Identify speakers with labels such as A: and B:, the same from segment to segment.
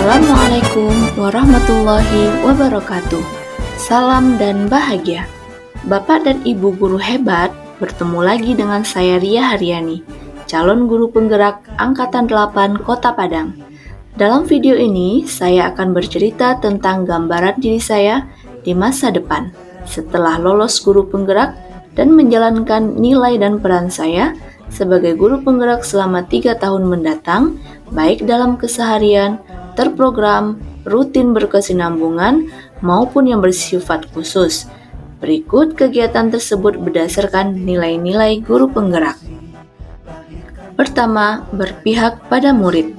A: Assalamualaikum warahmatullahi wabarakatuh. Salam dan bahagia. Bapak dan Ibu guru hebat, bertemu lagi dengan saya Ria Haryani, calon guru penggerak Angkatan 8 Kota Padang. Dalam video ini, saya akan bercerita tentang gambaran diri saya di masa depan, setelah lolos guru penggerak dan menjalankan nilai dan peran saya sebagai guru penggerak selama 3 tahun mendatang, baik dalam keseharian, terprogram, rutin berkesinambungan, maupun yang bersifat khusus. Berikut kegiatan tersebut berdasarkan nilai-nilai guru penggerak. Pertama, berpihak pada murid.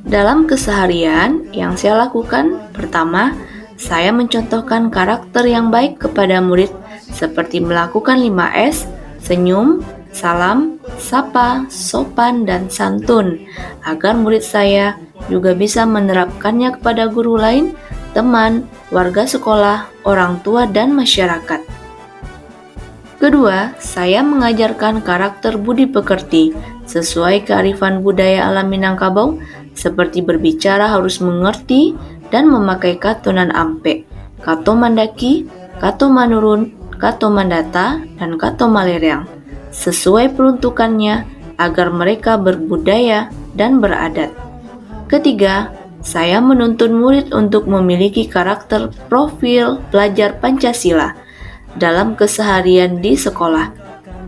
A: Dalam keseharian yang saya lakukan, pertama, saya mencontohkan karakter yang baik kepada murid seperti melakukan 5S, senyum, salam, sapa, sopan, dan santun, agar murid saya juga bisa menerapkannya kepada guru lain, teman, warga sekolah, orang tua, dan masyarakat. Kedua, saya mengajarkan karakter budi pekerti sesuai kearifan budaya alam Minangkabau, seperti berbicara harus mengerti dan memakai katonan ampe, kato mandaki, kato manurun, kato mandata, dan kato malereang, sesuai peruntukannya agar mereka berbudaya dan beradat. Ketiga, saya menuntun murid untuk memiliki karakter profil pelajar Pancasila dalam keseharian di sekolah.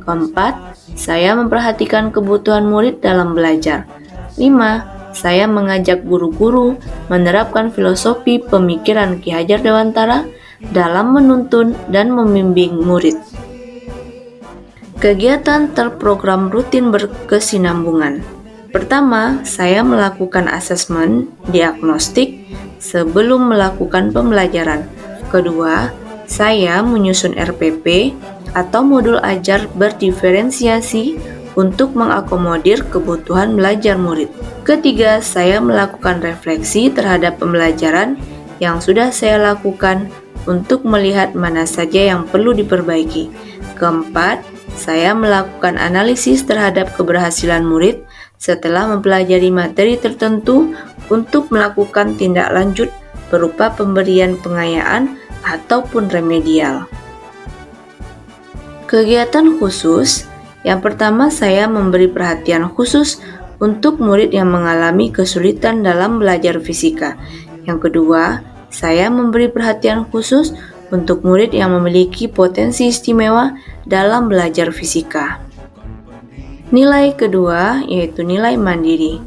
A: Keempat, saya memperhatikan kebutuhan murid dalam belajar. 5. Saya mengajak guru-guru menerapkan filosofi pemikiran Ki Hajar Dewantara dalam menuntun dan membimbing murid. Kegiatan terprogram rutin berkesinambungan. Pertama, saya melakukan asesmen diagnostik sebelum melakukan pembelajaran. Kedua, saya menyusun RPP atau modul ajar berdiferensiasi untuk mengakomodir kebutuhan belajar murid. Ketiga, saya melakukan refleksi terhadap pembelajaran yang sudah saya lakukan untuk melihat mana saja yang perlu diperbaiki. Keempat, saya melakukan analisis terhadap keberhasilan murid setelah mempelajari materi tertentu untuk melakukan tindak lanjut berupa pemberian pengayaan ataupun remedial. Kegiatan khusus. Yang pertama, saya memberi perhatian khusus untuk murid yang mengalami kesulitan dalam belajar fisika. Yang kedua, saya memberi perhatian khusus untuk murid yang memiliki potensi istimewa dalam belajar fisika. Nilai kedua yaitu nilai mandiri.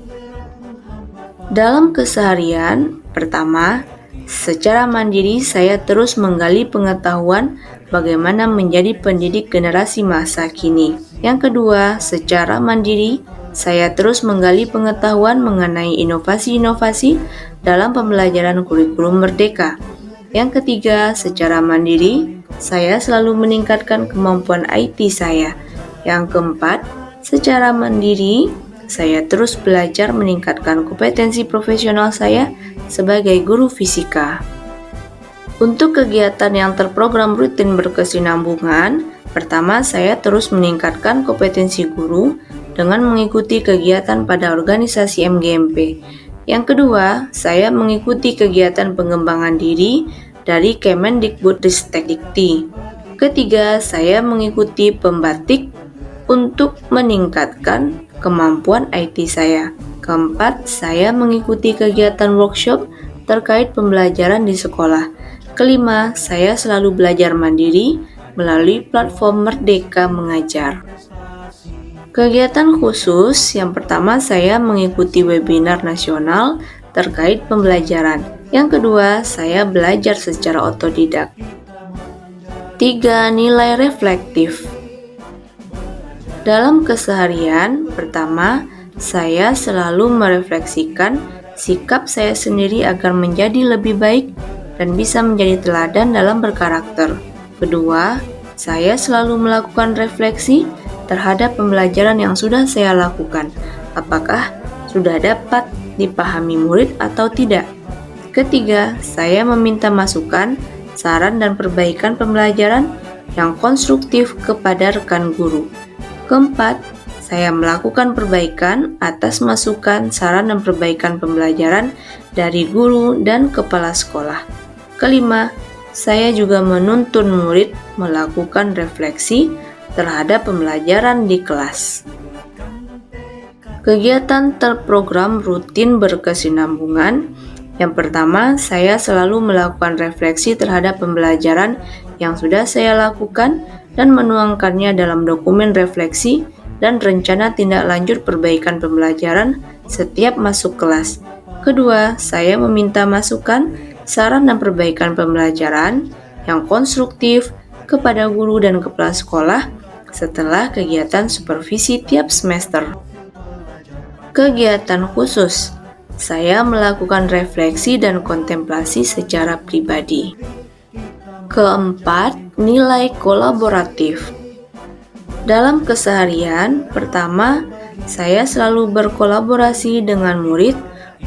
A: Dalam keseharian, pertama, secara mandiri saya terus menggali pengetahuan bagaimana menjadi pendidik generasi masa kini. Yang kedua, secara mandiri saya terus menggali pengetahuan mengenai inovasi-inovasi dalam pembelajaran kurikulum merdeka. Yang ketiga, secara mandiri saya selalu meningkatkan kemampuan IT saya. Yang keempat, secara mandiri, saya terus belajar meningkatkan kompetensi profesional saya sebagai guru fisika. Untuk kegiatan yang terprogram rutin berkesinambungan, pertama saya terus meningkatkan kompetensi guru dengan mengikuti kegiatan pada organisasi MGMP. Yang kedua, saya mengikuti kegiatan pengembangan diri dari Kemendikbudristekdikti. Ketiga, saya mengikuti pembatik untuk meningkatkan kemampuan IT saya. Keempat, saya mengikuti kegiatan workshop terkait pembelajaran di sekolah. Kelima, saya selalu belajar mandiri melalui platform Merdeka Mengajar. Kegiatan khusus, yang pertama saya mengikuti webinar nasional terkait pembelajaran. Yang kedua, saya belajar secara otodidak. 3. Nilai reflektif. Dalam keseharian, pertama, saya selalu merefleksikan sikap saya sendiri agar menjadi lebih baik dan bisa menjadi teladan dalam berkarakter. Kedua, saya selalu melakukan refleksi terhadap pembelajaran yang sudah saya lakukan. Apakah sudah dapat dipahami murid atau tidak? Ketiga, saya meminta masukan, saran, dan perbaikan pembelajaran yang konstruktif kepada rekan guru. Keempat, saya melakukan perbaikan atas masukan, saran, dan perbaikan pembelajaran dari guru dan kepala sekolah. Kelima, saya juga menuntun murid melakukan refleksi terhadap pembelajaran di kelas. Kegiatan terprogram rutin berkesinambungan. Yang pertama, saya selalu melakukan refleksi terhadap pembelajaran yang sudah saya lakukan dan menuangkannya dalam dokumen refleksi dan rencana tindak lanjut perbaikan pembelajaran setiap masuk kelas. Kedua, saya meminta masukan, saran, dan perbaikan pembelajaran yang konstruktif kepada guru dan kepala sekolah setelah kegiatan supervisi tiap semester. Kegiatan khusus, saya melakukan refleksi dan kontemplasi secara pribadi. Keempat, nilai kolaboratif. Dalam keseharian, pertama, saya selalu berkolaborasi dengan murid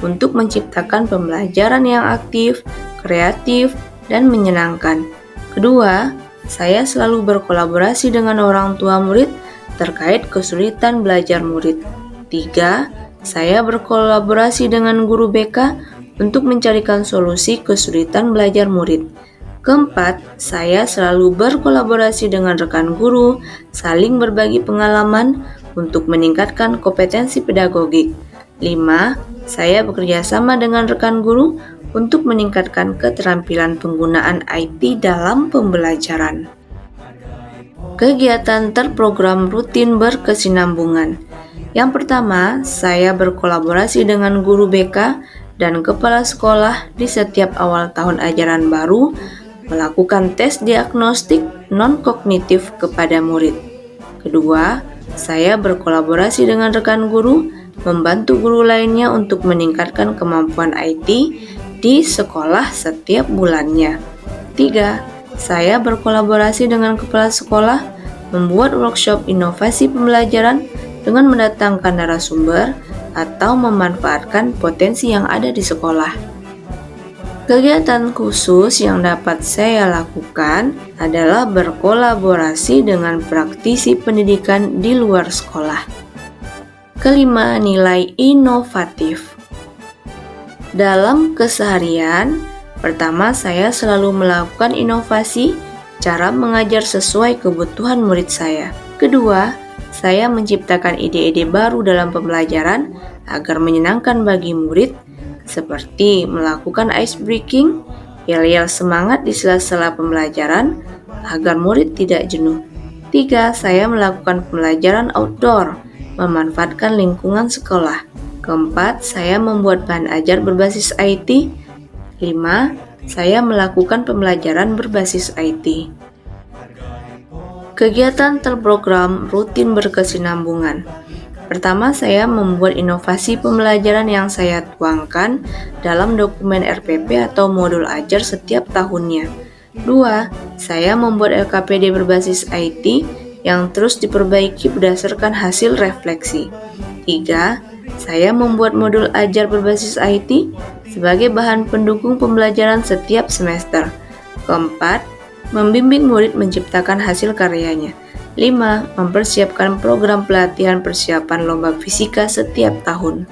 A: untuk menciptakan pembelajaran yang aktif, kreatif, dan menyenangkan. Kedua, saya selalu berkolaborasi dengan orang tua murid terkait kesulitan belajar murid. Tiga, saya berkolaborasi dengan guru BK untuk mencarikan solusi kesulitan belajar murid. Keempat, saya selalu berkolaborasi dengan rekan guru, saling berbagi pengalaman untuk meningkatkan kompetensi pedagogik. 5. Saya bekerja sama dengan rekan guru untuk meningkatkan keterampilan penggunaan IT dalam pembelajaran. Kegiatan terprogram rutin berkesinambungan. Yang pertama, saya berkolaborasi dengan guru BK dan kepala sekolah di setiap awal tahun ajaran baru, melakukan tes diagnostik non-kognitif kepada murid. Kedua, saya berkolaborasi dengan rekan guru, membantu guru lainnya untuk meningkatkan kemampuan IT di sekolah setiap bulannya. 3. Saya berkolaborasi dengan kepala sekolah, membuat workshop inovasi pembelajaran dengan mendatangkan narasumber atau memanfaatkan potensi yang ada di sekolah. Kegiatan khusus yang dapat saya lakukan adalah berkolaborasi dengan praktisi pendidikan di luar sekolah. Kelima, nilai inovatif. Dalam keseharian, pertama saya selalu melakukan inovasi cara mengajar sesuai kebutuhan murid saya. Kedua, saya menciptakan ide-ide baru dalam pembelajaran agar menyenangkan bagi murid, seperti melakukan ice breaking, yel-yel semangat di sela-sela pembelajaran agar murid tidak jenuh. 3. Saya melakukan pembelajaran outdoor, memanfaatkan lingkungan sekolah. Keempat, saya membuat bahan ajar berbasis IT. 5. Saya melakukan pembelajaran berbasis IT. Kegiatan terprogram rutin berkesinambungan. Pertama, saya membuat inovasi pembelajaran yang saya tuangkan dalam dokumen RPP atau modul ajar setiap tahunnya. 2. Saya membuat LKPD berbasis IT yang terus diperbaiki berdasarkan hasil refleksi. 3. Saya membuat modul ajar berbasis IT sebagai bahan pendukung pembelajaran setiap semester. Keempat, membimbing murid menciptakan hasil karyanya. 5. Mempersiapkan program pelatihan persiapan lomba fisika setiap tahun.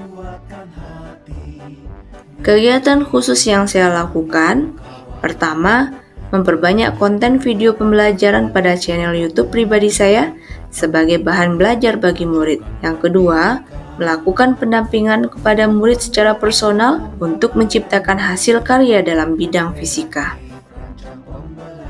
A: Kegiatan khusus yang saya lakukan, pertama, memperbanyak konten video pembelajaran pada channel YouTube pribadi saya sebagai bahan belajar bagi murid. Yang kedua, melakukan pendampingan kepada murid secara personal untuk menciptakan hasil karya dalam bidang fisika.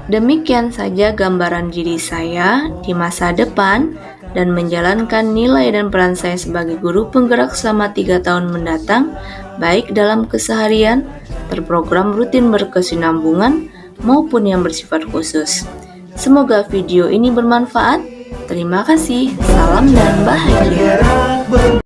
A: Demikian saja gambaran diri saya di masa depan dan menjalankan nilai dan peran saya sebagai guru penggerak selama 3 tahun mendatang, baik dalam keseharian, terprogram rutin berkesinambungan, maupun yang bersifat khusus. Semoga video ini bermanfaat. Terima kasih, salam dan bahagia.